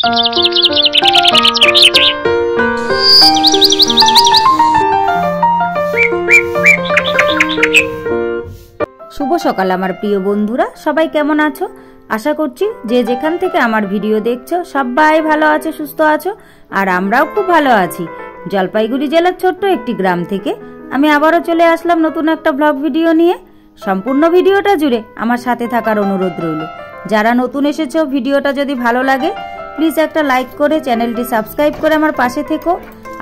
শুভ সকাল আমার প্রিয় বন্ধুরা, সবাই কেমন আছো? আশা করছি যে যেখান থেকে আমার ভিডিও দেখছো সবাই ভালো আছো, সুস্থ আছো, আর আমরাও খুব ভালো আছি। জলপাইগুড়ি জেলার ছোট্ট একটি গ্রাম থেকে আমি আবারও চলে আসলাম নতুন একটা ব্লগ ভিডিও নিয়ে। সম্পূর্ণ ভিডিওটা জুড়ে আমার সাথে থাকার অনুরোধ রইল। যারা নতুন এসেছো, ভিডিওটা যদি ভালো লাগে প্লিজ একটা লাইক করে চ্যানেলটি সাবস্ক্রাইব করে আমার পাশে থেকো।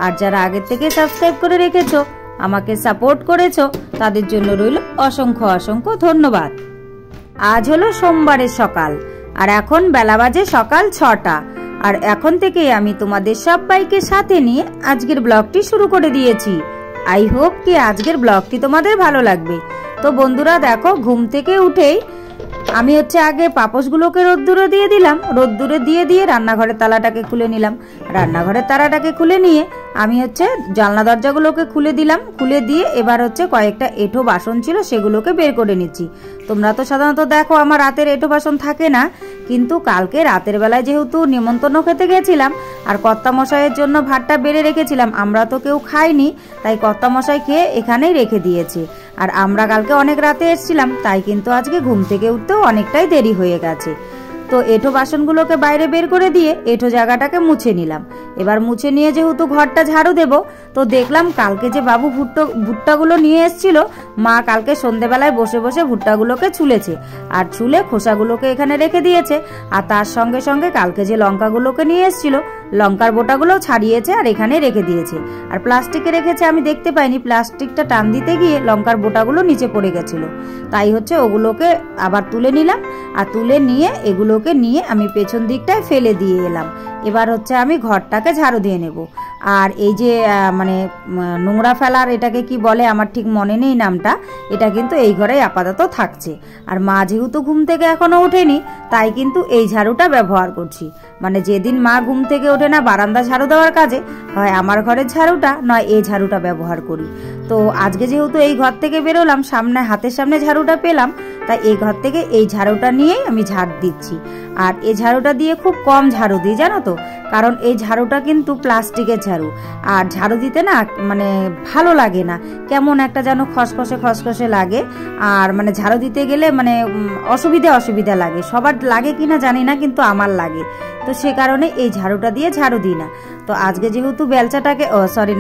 আর যারা আগের থেকে সাবস্ক্রাইব করে রেখেছো, আমাকে সাপোর্ট করেছো, তাদের জন্য রইল অসংখ্য অসংখ্য ধন্যবাদ। আজ হলো সোমবারের সকাল, আর এখন বেলা বাজে সকাল 6টা। আর এখন থেকেই আমি তোমাদের সবাইকে সাথে নিয়ে আজকের ব্লগটি শুরু করে দিয়েছি। আই হোপ কি আজকের ব্লগটি তোমাদের ভালো লাগবে। তো বন্ধুরা দেখো, ঘুম থেকে উঠেই আমি আগে পাপোশগুলোকে রোদ্দুরে দিয়ে দিলাম। রোদ্দুরে দিয়ে রান্নাঘরের তালাটাকে খুলে নিলাম। রান্নাঘরের তালাটাকে খুলে নিয়ে আমি জানলা দরজাগুলোকে খুলে দিলাম। খুলে দিয়ে এবার কয়েকটা এঁঠো বাসন ছিল সেগুলোকে বের করে নিচ্ছি। তোমরা তো সাধারণত দেখো আমার রাতের এঁঠো বাসন থাকে না, কিন্তু কালকে রাতের বেলায় যেহেতু নিমন্ত্রণ খেতে গেছিলাম আর কর্তামশাইয়ের জন্য ভাতটা বেড়ে রেখেছিলাম, আমরা তো কেউ খাইনি, তাই কর্তামশাই খেয়ে এখানেই রেখে দিয়েছে। আর আমরা কালকে অনেক রাতে এসেছিলাম, তাই কিন্তু আজকে ঘুম থেকে উঠতেও অনেকটাই দেরি হয়ে গেছে। তো এঁঠো বাসনগুলোকে বাইরে বের করে দিয়ে এঁঠো জায়গাটাকে মুছে নিলাম। এবার মুছে নিয়ে যেহেতু ঘরটা ঝাড়ু দেব, তো দেখলাম কালকে যে বাবু ভুট্টাগুলো নিয়ে এসেছিল, মা কালকে সন্ধেবেলায় বসে বসে ভুট্টাগুলোকে ছুলেছে, আর ছুলে খোসাগুলোকে এখানে রেখে দিয়েছে। আর তার সঙ্গে সঙ্গে কালকে যে লঙ্কাগুলোকে নিয়ে এসেছিল, লঙ্কার বোটাগুলো ছাড়িয়েছে আর এখানে রেখে দিয়েছে। আর প্লাস্টিকে রেখেছে, আমি দেখতে পাইনি, প্লাস্টিকটা টান দিতে গিয়ে লঙ্কার বোটাগুলো নিচে পড়ে গেছিল। তাই ওগুলোকে আবার তুলে নিলাম। আর তুলে নিয়ে এগুলোকে নিয়ে আমি পেছন দিকটায় ফেলে দিয়ে এলাম। এবার আমি ঘরটাকে ঝাড়ু দিয়ে নেব। আর এই যে নোংরা ফেলার এটাকে কি বলে আমার ঠিক মনে নেই নামটা, এটা কিন্তু এই ঘরেই আপাতত থাকছে। আর মা যেহেতু ঘুম থেকে এখনো ওঠেনি, তাই কিন্তু এই ঝাড়ুটা ব্যবহার করছি। যেদিন মা ঘুম থেকে ওঠে না বারান্দা ঝাড়ু দেওয়ার কাজে, হয় আমার ঘরের ঝাড়ুটা নয় এই ঝাড়ুটা ব্যবহার করি। তো আজকে যেহেতু এই ঘর থেকে বেরোলাম, হাতের সামনে ঝাড়ুটা পেলাম, তাই এই ঘর থেকে এই ঝাড়ুটা নিয়েই আমি ঝাড় দিচ্ছি। আর এই ঝাড়ুটা দিয়ে খুব কম ঝাড়ু দিই, জানো তো, কারণ এই ঝাড়ুটা কিন্তু প্লাস্টিকের ঝাড়ু। আর ঝাড়ু দিতে না ভালো লাগে না, কেমন একটা যেন খসখসে খসখসে লাগে। আর ঝাড়ু দিতে গেলে অসুবিধা লাগে। সবার লাগে কিনা জানি না, কিন্তু আমার লাগে। তো সে কারণে এই ঝাড়ুটা দিয়ে ঝাড়ু দিই না। তো আজকে যেহেতু বেলচাটাকে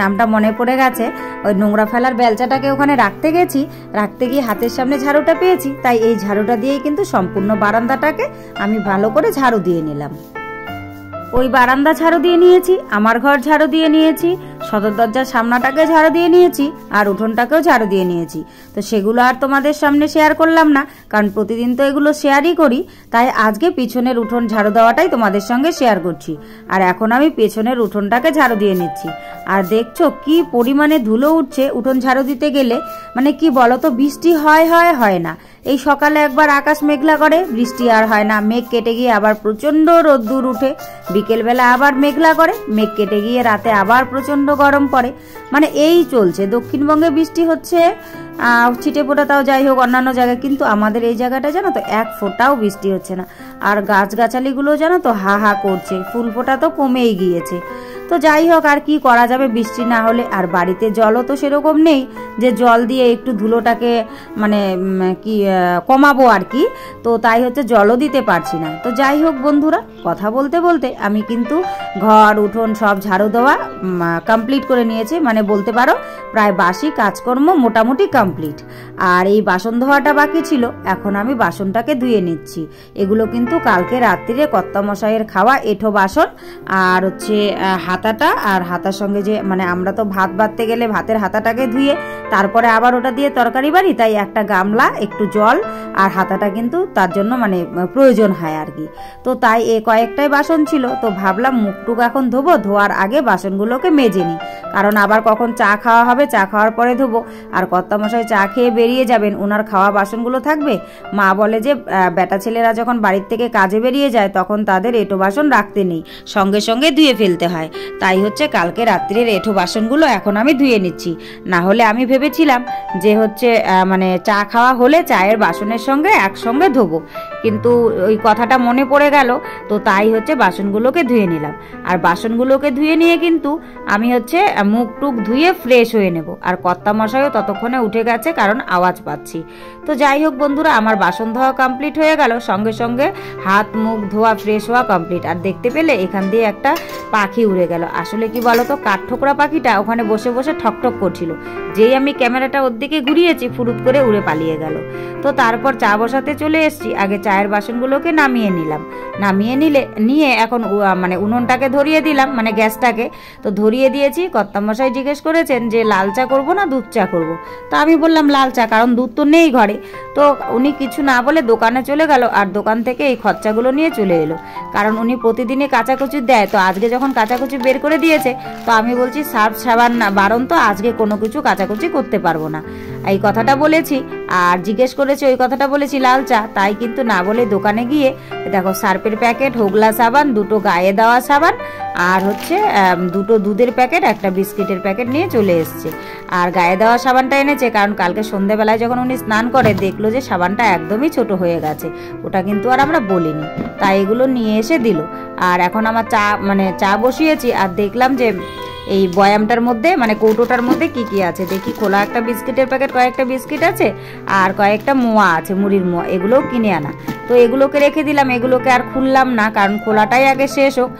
নামটা মনে পড়ে গেছে, ওই নোংরা ফেলার বেলচাটাকে ওখানে রাখতে গিয়ে হাতের সামনে ঝাড়ুটা পেয়েছি, তাই এই ঝাড়ুটা দিয়েই কিন্তু সম্পূর্ণ বারান্দাটাকে আমি ভালো করে ঝাড়ু দিয়ে নিলাম। ওই বারান্দা ঝাড়ু দিয়ে নিয়েছি, আমার ঘর ঝাড়ু দিয়ে নিয়েছি, সদর দরজার সামনাটাকে ঝাড়ু দিয়ে নিয়েছি, আর উঠোনটাকেও ঝাড়ু দিয়ে নিয়েছি। তো সেগুলো আর তোমাদের সামনে শেয়ার করলাম না, কারণ প্রতিদিন তো এগুলো শেয়ারই করি। তাই আজকে পিছনের উঠোন ঝাড়ু দেওয়াটাই তোমাদের সঙ্গে শেয়ার করছি। আর এখন আমি পেছনের উঠোনটাকে ঝাড়ু দিয়ে নিচ্ছি। আর দেখছো কি পরিমাণে ধুলো উঠছে উঠোন ঝাড়ু দিতে গেলে। কি বলতো, বৃষ্টি হয় না। এই সকালে একবার আকাশ মেঘলা করে, বৃষ্টি আর হয় না, মেঘ কেটে গিয়ে আবার প্রচন্ড রোদ্দুর উঠে, বিকেলবেলা আবার মেঘলা করে, মেঘ কেটে গিয়ে রাতে আবার প্রচন্ড গরম পড়ে। এই চলছে। দক্ষিণবঙ্গে বৃষ্টি হচ্ছে ছিটে ফোটা, তাও যাই হোক অন্যান্য জায়গায়, কিন্তু আমাদের এই জায়গাটা জানো তো এক ফোঁটাও বৃষ্টি হচ্ছে না। আর গাছগাছালিগুলো জানো তো হা হা করছে, ফুল ফোটা তো কমেই গিয়েছে। তো যাই হোক, আর কি করা যাবে বৃষ্টি না হলে। আর বাড়িতে জলও তো সেরকম নেই যে জল দিয়ে একটু ধুলোটাকে কমাবো আর কি। তো তাই জলও দিতে পারছি না। তো যাই হোক বন্ধুরা, কথা বলতে বলতে আমি কিন্তু ঘর উঠোন সব ঝাড়ু দেওয়া কমপ্লিট করে নিয়েছি। বলতে পারো প্রায় বাসি কাজকর্ম মোটামুটি কমপ্লিট। আর এই বাসন ধোয়াটা বাকি ছিল, এখন আমি বাসনটাকে ধুয়ে নিচ্ছি। এগুলো কিন্তু কালকে রাত্রিরে কর্তামশাইয়ের খাওয়া এঁঠো বাসন। আর হাতাটা, আর হাতার সঙ্গে যে আমরা তো ভাত বাড়তে গেলে ভাতের হাতাটাকে ধুয়ে তারপরে আবার ওটা দিয়ে তরকারি বাড়ি, তাই একটা গামলা, একটু জল আর হাতাটা কিন্তু তার জন্য প্রয়োজন হয় আর কি। তো তাই কয়েকটাই বাসন ছিল, তো ভাবলাম মুখটুক এখন ধোবো, ধোয়ার আগে বাসনগুলোকে মেজে নিই, কারণ আবার কখন চা খাওয়া হবে, চা খাওয়ার পরে ধোবো। আর কর্তামশাই চা খেয়ে বেরিয়ে যাবেন, ওনার খাওয়া বাসনগুলো থাকবে। মা বলে যে বেটা ছেলেরা যখন বাড়ির থেকে কাজে বেরিয়ে যায় তখন তাদের এঁটো বাসন রাখতে নেই, সঙ্গে সঙ্গে ধুয়ে ফেলতে হয়। তাই হচ্ছে কালকে রাত্রের এঁঠো বাসনগুলো এখন আমি ধুয়ে নিচ্ছি। না হলে আমি ভেবেছিলাম যে হচ্ছে মানে চা খাওয়া হলে চায়ের বাসনের সঙ্গে একসঙ্গে ধোবো, কিন্তু ওই কথাটা মনে পড়ে গেল, তো তাই হচ্ছে বাসনগুলোকে ধুয়ে নিলাম। আর বাসনগুলোকে ধুয়ে নিয়ে কিন্তু আমি হচ্ছে মুখ টুক ধুয়ে ফ্রেশ হয়ে নেব। আর কর্তামশাইও ততক্ষণে উঠে গেছে, কারণ আওয়াজ পাচ্ছি। তো যাই হোক বন্ধুরা, আমার বাসন ধোয়া কমপ্লিট হয়ে গেল, সঙ্গে সঙ্গে হাত মুখ ধোয়া ফ্রেশ হওয়া কমপ্লিট। আর দেখতে পেলে এখান দিয়ে একটা পাখি উড়ে গেল। আসলে কি বলতো, কাঠঠোকরা পাখিটা ওখানে বসে বসে ঠকঠক করছিল, যেই আমি ক্যামেরাটা ওর দিকে ঘুরিয়েছি ফুরুত করে উড়ে পালিয়ে গেল। তো তারপর চা বসাতে চলে এসেছি। আগে চায়ের বাসনগুলোকে নামিয়ে নিলাম, নিয়ে এখন মানে উনুনটাকে ধরিয়ে দিলাম, মানে গ্যাসটাকে তো ধরিয়ে দিয়েছি। কর্তামশাই জিজ্ঞেস করেছেন যে লাল চা করবো না দুধ চা করবো, তো আমি বললাম লাল চা, কারণ দুধ তো নেই ঘরে। তো উনি কিছু না বলে দোকানে চলে গেল, আর দোকান থেকে এই খরচাগুলো নিয়ে চলে এলো, কারণ উনি প্রতিদিনই কাচাকুচি দেয়। তো আজকে যখন কাচাকুচি বের করে দিয়েছে, তো আমি বলছি সার্ফ সাবান না বারণ, তো আজকে কোনো কিছু কাচাকুচি করতে পারবো না, এই কথাটা বলেছি। আর জিজ্ঞেস করেছি, ওই কথাটা বলেছি লাল চা, তাই কিন্তু না বলে দোকানে গিয়ে দেখো সার্ফের প্যাকেট, হোগলা সাবান, দুটো গায়ে দেওয়া সাবান, আর হচ্ছে দুটো দুধের প্যাকেট, একটা বিস্কিটের প্যাকেট নিয়ে চলে এসছে। আর গায়ে দেওয়া সাবানটা এনেছে, কারণ কালকে সন্ধ্যেবেলায় যখন উনি স্নান করে দেখলো যে সাবানটা একদমই ছোট হয়ে গেছে, ওটা কিন্তু আর আমরা বলিনি, তাই এগুলো নিয়ে এসে দিল। আর এখন আমার চা বসিয়েছি, আর দেখলাম যে এই বয়ামটার মধ্যে মানে কৌটোটার মধ্যে কি কি আছে দেখি। খোলা একটা বিস্কিটের প্যাকেট, কয়েকটা বিস্কিট আছে, আর কয়েকটা মোয়া আছে, মুড়ির মোয়া, এগুলোও কিনে আনা। তো এগুলোকে রেখে দিলাম, এগুলোকে আর খুললাম না, কারণ খোলাটাই আগে শেষ হোক।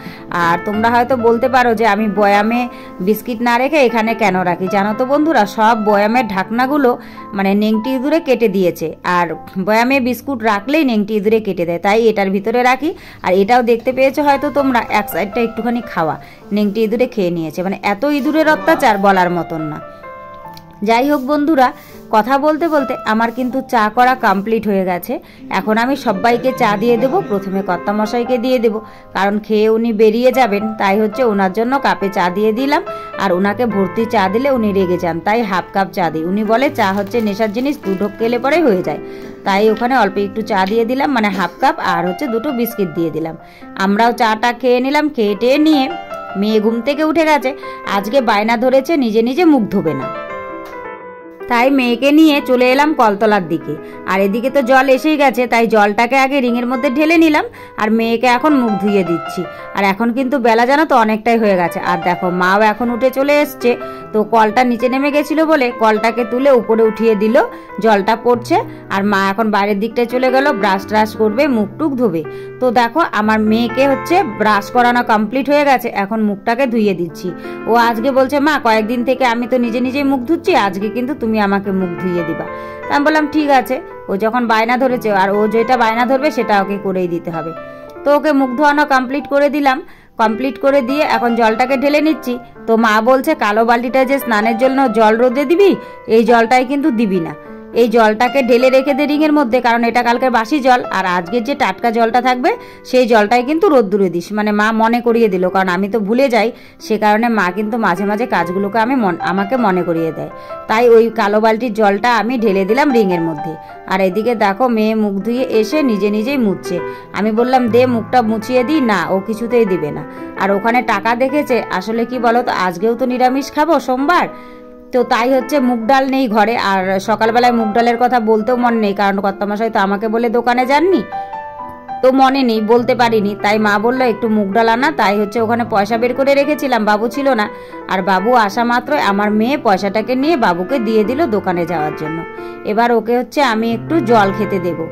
আর তোমরা হয়তো বলতে পারো যে আমি বয়ামে বিস্কিট না রেখে এখানে কেন রাখি। জানো তো বন্ধুরা, সব বয়ামের ঢাকনাগুলো মানে নেংটি ইঁদুরে কেটে দিয়েছে, আর বয়ামে বিস্কুট রাখলেই নেংটি ইঁদুরে কেটে দেয়, তাই এটার ভিতরে রাখি। আর এটাও দেখতে পেয়েছো হয়তো তোমরা, এক সাইডটা একটুখানি খাওয়া, নেংটি ইঁদুরে খেয়ে নিয়েছে, মানে এত ইঁদুরের অত্যাচার বলার মতন না। যাই হোক বন্ধুরা, কথা বলতে বলতে আমার কিন্তু চা করা কমপ্লিট হয়ে গেছে। এখন আমি সবাইকে চা দিয়ে দেবো। প্রথমে কর্তামশাইকে দিয়ে দেবো, কারণ খেয়ে উনি বেরিয়ে যাবেন, তাই হচ্ছে ওনার জন্য কাপে চা দিয়ে দিলাম। আর ওনাকে ভর্তি চা দিলে উনি রেগে যান, তাই হাফ কাপ চা দিই। উনি বলে চা হচ্ছে নেশার জিনিস, দু ঢোক খেলে পরে হয়ে যায়, তাই ওখানে অল্প একটু চা দিয়ে দিলাম, মানে হাফ কাপ, আর হচ্ছে দুটো বিস্কিট দিয়ে দিলাম। আমরাও চাটা খেয়ে নিলাম। খেয়ে টেয়ে নিয়ে মেয়ে ঘুম থেকে উঠে গেছে, আজকে বায়না ধরেছে নিজে নিজে মুখ ধোবে না, তাই মেয়েকে নিয়ে চলে এলাম কলতলার দিকে। আর এদিকে তো জল এসেই গেছে, তাই জলটাকে আগে রিংয়ের মধ্যে ঢেলে নিলাম, আর মেয়েকে এখন মুখ ধুইয়ে দিচ্ছি। আর এখন কিন্তু বেলা জানো তো অনেকটাই হয়ে গেছে। আর দেখো মাও এখন উঠে চলে এসছে, তো কলটা নিচে নেমে গেছিল বলে কলটাকে তুলে উপরে উঠিয়ে দিল, জলটা পড়ছে। আর মা এখন বাইরের দিকটায় চলে গেল, ব্রাশ ট্রাশ করবে, মুখ টুক ধোবে। তো দেখো আমার মেয়েকে হচ্ছে ব্রাশ করানো কমপ্লিট হয়ে গেছে, এখন মুখটাকে ধুইয়ে দিচ্ছি। ও আজকে বলছে মা কয়েকদিন থেকে আমি তো নিজে নিজেই মুখ ধুচ্ছি, আজকে কিন্তু তুমি আমাকে মুখ ধুইয়ে দিবা। তা আমি বললাম ঠিক আছে, ও যখন বায়না ধরেছে, আর ও যেটা বায়না ধরবে সেটা ওকে করেই দিতে হবে। তো ওকে মুখ ধোয়ানো কমপ্লিট করে দিলাম। কমপ্লিট করে দিয়ে এখন জলটাকে ঢেলে নিচ্ছি। তো মা বলছে কালো বালতিটা যে স্নানের জন্য জল রোদে দিবি, এই জলটাই কিন্তু দিবি না, এই জলটাকে ঢেলে রেখে দে রিংয়ের মধ্যে, কারণ এটা কালকের বাসি জল, আর আজকের যে টাটকা জলটা থাকবে সেই জলটাই কিন্তু রোদ্দুরে দিস। মানে মা মনে করিয়ে দিল, কারণ আমি তো ভুলে যাই, সে কারণে মা কিন্তু মাঝে মাঝে কাজগুলোকে আমাকে মনে করিয়ে দেয়। তাই ওই কালো বালতির জলটা আমি ঢেলে দিলাম রিংয়ের মধ্যে। আর এদিকে দেখো মেয়ে মুখ ধুয়ে এসে নিজে নিজেই মুছছে। আমি বললাম দে মুখটা মুছিয়ে দিই, না ও কিছুতেই দিবে না। আর ওখানে টাকা দেখেছে, আসলে কি বলো তো, আজকেও তো নিরামিষ খাবো, সোমবার, তো তাই হচ্ছে মুগ ডাল নেই ঘরে। আর সকালবেলায় মুগ ডালের কথা বলতেও মনে নেই, কারণ কর্তামশাই তো আমাকে বলে দোকানে যাননি, তো মনে নেই, বলতে পারিনি। তাই মা বললো একটু মুগ ডাল আনা, তাই হচ্ছে ওখানে পয়সা বের করে রেখেছিলাম, বাবু ছিল না। আর বাবু আসা মাত্র আমার মেয়ে পয়সাটাকে নিয়ে বাবুকে দিয়ে দিল দোকানে যাওয়ার জন্য। এবার ওকে হচ্ছে আমি একটু জল খেতে দেবো।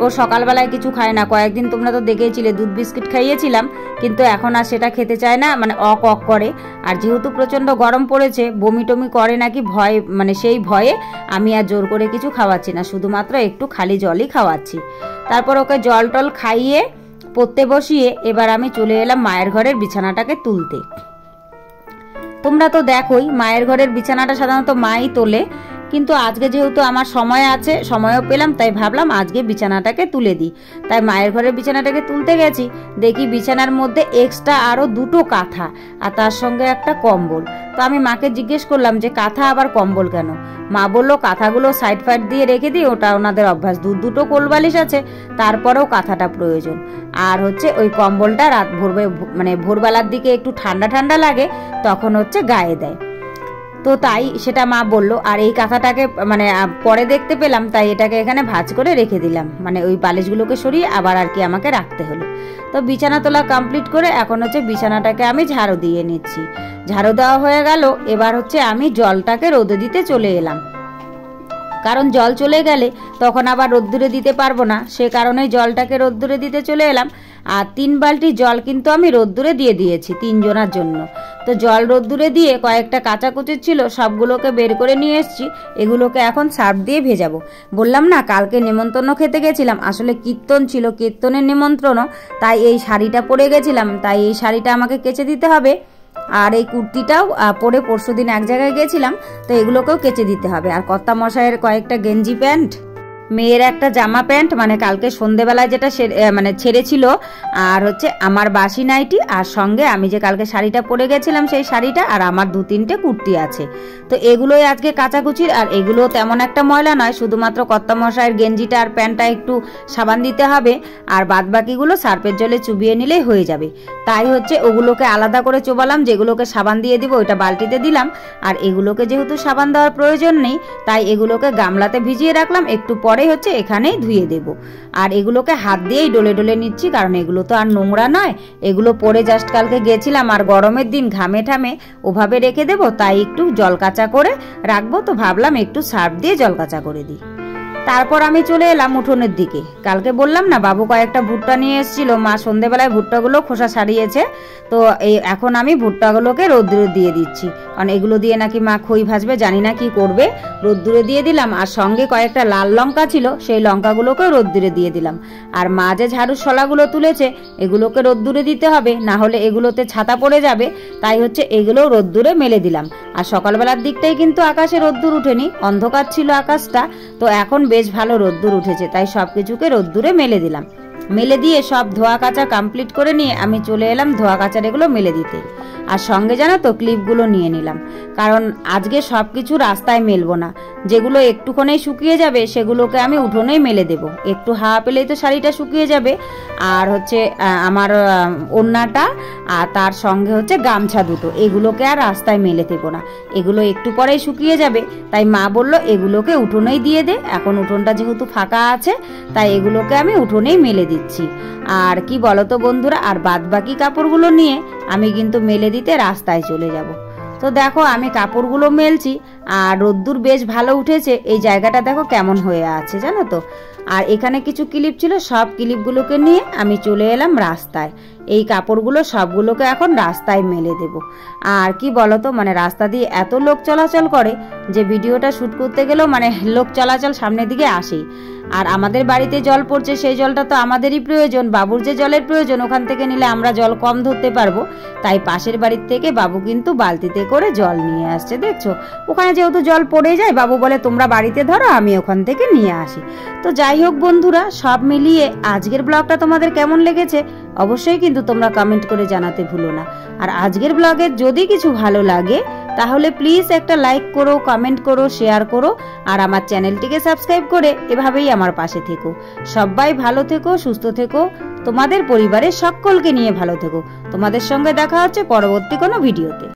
ও সকালবেলায় কিছু খায় না, কয়েকদিন তোমরা তো দেখেইছিলে দুধ বিস্কিট খাইয়েছিলাম, কিন্তু এখন আর সেটা খেতে চায় না, মানে অক করে। আর যেহেতু প্রচণ্ড গরম পড়েছে, বমি টমি করে নাকি ভয়, মানে সেই ভয়ে আমি আর জোর করে কিছু খাওয়াচ্ছি না, শুধুমাত্র একটু খালি জলই খাওয়াচ্ছি। তারপর ওকে জল টল খাইয়ে পড়তে বসিয়ে এবার আমি চলে এলাম মায়ের ঘরের বিছানাটাকে তুলতে। তোমরা তো দেখোই মায়ের ঘরের বিছানাটা সাধারণত মাই তোলে, কিন্তু আজকে যেহেতু আমার সময় আছে, সময়ও পেলাম, তাই ভাবলাম আজকে বিছানাটাকে তুলে দিই। তাই মায়ের ঘরের বিছানাটাকে তুলতে গেছি, দেখি বিছানার মধ্যে এক্সট্রা আরও দুটো কাঁথা, আর তার সঙ্গে একটা কম্বল। তো আমি মাকে জিজ্ঞেস করলাম যে কাঁথা আবার কম্বল কেন? মা বললো কাঁথাগুলো সাইড ফাইড দিয়ে রেখে দিই, ওটা ওনাদের অভ্যাস। দুটো কোলবালিশ আছে, তারপরেও কাঁথাটা প্রয়োজন। আর হচ্ছে ওই কম্বলটা রাত ভোরবেলার দিকে একটু ঠান্ডা ঠান্ডা লাগে, তখন হচ্ছে গায়ে দেয়। তো তাই সেটা মা বললো। আর এই কাঁথাটাকে পরে দেখতে পেলাম, তাই এটাকে এখানে ভাঁজ করে রেখে দিলাম, ওই বালিশগুলোকে সরিয়ে আবার আর কি আমাকে রাখতে হলো। তো বিছানা তোলা কমপ্লিট করে এখন হচ্ছে বিছানাটাকে আমি ঝাড়ু দিয়ে নিচ্ছি। ঝাড়ু দেওয়া হয়ে গেল, এবার হচ্ছে আমি জলটাকে রোদে দিতে চলে এলাম, কারণ জল চলে গেলে তখন আবার রোদ্দুরে দিতে পারবো না, সে কারণেই জলটাকে রোদ্দুরে দিতে চলে এলাম। আর 3 বালতি জল কিন্তু আমি রোদ্দুরে দিয়ে দিয়েছি 3 জনের জন্য। তো জল রোদ্দুরে দিয়ে কয়েকটা কাঁচাকুচি ছিল, সবগুলোকে বের করে নিয়ে এসেছি। এগুলোকে এখন সার্ফ দিয়ে ভেজাবো। বললাম না কালকে নেমন্তন্ন খেতে গেছিলাম, আসলে কীর্তন ছিল, কীর্তনের নিমন্ত্রণ, তাই এই শাড়িটা পরে গেছিলাম, তাই এই শাড়িটা আমাকে কেচে দিতে হবে। আর এই কুর্তিটাও পরে পরশুদিন এক জায়গায় গেছিলাম, তো এগুলোকেও কেচে দিতে হবে। আর কর্তা মশাইয়ের কয়েকটা গেঞ্জি প্যান্ট, মেয়ের একটা জামা প্যান্ট, কালকে সন্ধেবেলায় যেটা ছেড়েছিল, আর হচ্ছে আমার বাসি নাইটি, আর সঙ্গে আমি যে কালকে শাড়িটা পরে গেছিলাম সেই শাড়িটা, আর আমার 2-3টে কুর্তি আছে। তো এগুলোই আজকে কাচাকুচির। আর এগুলো তেমন একটা ময়লা নয়, শুধুমাত্র কর্তা মশাইয়ের গেঞ্জিটা আর প্যান্টটা একটু সাবান দিতে হবে, আর বাদ বাকিগুলো সার্ফের জলে চুবিয়ে নিলেই হয়ে যাবে। তাই হচ্ছে ওগুলোকে আলাদা করে চোবালাম, যেগুলোকে সাবান দিয়ে দিব ওইটা বালতিতে দিলাম। আর এগুলোকে যেহেতু সাবান দেওয়ার প্রয়োজন নেই, তাই এগুলোকে গামলাতে ভিজিয়ে রাখলাম, একটু পরে হচ্ছে এখানেই ধুয়ে দেব। আর এগুলোকে হাত দিয়েই ডলে ডলে নিচ্ছি, কারণ এগুলো তো আর নোংরা নয়। এগুলো পরে জাস্ট কালকে গেছিলাম, আর গরমের দিন ঘামে ঠামে ওভাবে রেখে দেব, তাই একটু জল কাঁচা করে রাখবো। তো ভাবলাম একটু সার্ফ দিয়ে জল কাঁচা করে দিই। তারপর আমি চলে এলাম উঠোনের দিকে। কালকে বললাম না বাবু কয়েকটা ভুট্টা নিয়ে এসেছিল, মা সন্ধেবেলায় ভুট্টাগুলো খোসা ছাড়িয়েছে। তো এখন আমি ভুট্টাগুলোকে রোদ্দুরে দিয়ে দিচ্ছি, কারণ এগুলো দিয়ে নাকি মা খই ভাজবে, জানি না কি করবে। রোদ্দুরে দিয়ে দিলাম, আর সঙ্গে কয়েকটা লাল লঙ্কা ছিল, সেই লঙ্কাগুলোকে রোদ্দুরে দিয়ে দিলাম। আর মা যে ঝাড়ুর শলাগুলো তুলেছে, এগুলোকে রোদ্দুরে দিতে হবে, না হলে এগুলোতে ছাতা পড়ে যাবে। তাই হচ্ছে এগুলো রোদ্দুরে মেলে দিলাম। আর সকালবেলার দিকটাই কিন্তু আকাশে রোদ্দুর উঠেনি, অন্ধকার ছিল আকাশটা। তো এখন বেশ ভালো রোদ্দুর উঠেছে, তাই সব কিছুকে রোদ্দুরে মেলে দিলাম। মেলে দিয়ে সব ধোয়া কাচা কমপ্লিট করে নিয়ে আমি চলে এলাম ধোয়া কাচার এগুলো মেলে দিতে। আর সঙ্গে জানো তো ক্লিপগুলো নিয়ে নিলাম, কারণ আজকে সব কিছু রাস্তায় মেলবো না, যেগুলো একটুখানেই শুকিয়ে যাবে সেগুলোকে আমি উঠোনেই মেলে দেব। একটু হাওয়া পেলেই তো শাড়িটা শুকিয়ে যাবে। আর হচ্ছে আমার ওড়নাটা, আর তার সঙ্গে হচ্ছে গামছা দুটো, এগুলোকে আর রাস্তায় মেলে দেবো না, এগুলো একটু পরেই শুকিয়ে যাবে। তাই মা বললো এগুলোকে উঠোনেই দিয়ে দে, এখন উঠোনটা যেহেতু ফাঁকা আছে, তাই এগুলোকে আমি উঠোনেই মেলে দিচ্ছি। আর কি বলতো বন্ধুরা, আর বাদ বাকি কাপড়গুলো নিয়ে আমি কিন্তু মেলে দিতে রাস্তায় চলে যাব। তো দেখো আমি কাপড়গুলো মেলছি, আর রোদ্দুর বেশ ভালো উঠেছে। এই জায়গাটা দেখো কেমন হয়ে আছে জানো তো। আর এখানে কিছু ক্লিপ ছিল, সব ক্লিপগুলোকে নিয়ে আমি চলে এলাম রাস্তায়। এই কাপড়গুলো সবগুলোকে এখন রাস্তায় মেলে দেব। আর কি বলতো, রাস্তা দিয়ে এত লোক চলাচল করে যে ভিডিওটা শ্যুট করতে গেলেও লোক চলাচল সামনের দিকে আসেই। আর আমাদের বাড়িতে জল পড়ছে, সেই জলটা তো আমাদেরই প্রয়োজন, বাবুর যে জলের প্রয়োজন ওখান থেকে নিলে আমরা জল কম ধরতে পারবো। তাই পাশের বাড়ির থেকে বাবু কিন্তু বালতিতে করে জল নিয়ে আসছে, দেখছো। ওখানে যেহেতু জল পড়ে যায়, বাবু বলে তোমরা বাড়িতে ধরো, আমি ওখান থেকে নিয়ে আসি। তো যাই হোক বন্ধুরা, সব মিলিয়ে আজকের ব্লগটা তোমাদের কেমন লেগেছে অবশ্যই কিন্তু তোমরা কমেন্ট করে জানাতে ভুলো না। আর আজকের ব্লগে যদি কিছু ভালো লাগে তাহলে প্লিজ একটা লাইক করো, কমেন্ট করো, শেয়ার করো, আর আমার চ্যানেলটিকে সাবস্ক্রাইব করে এভাবেই আমার পাশে থেকো। সবাই ভালো থেকো, সুস্থ থেকো, তোমাদের পরিবারের সকলকে নিয়ে ভালো থেকো। তোমাদের সঙ্গে দেখা হচ্ছে পরবর্তী কোনো ভিডিওতে।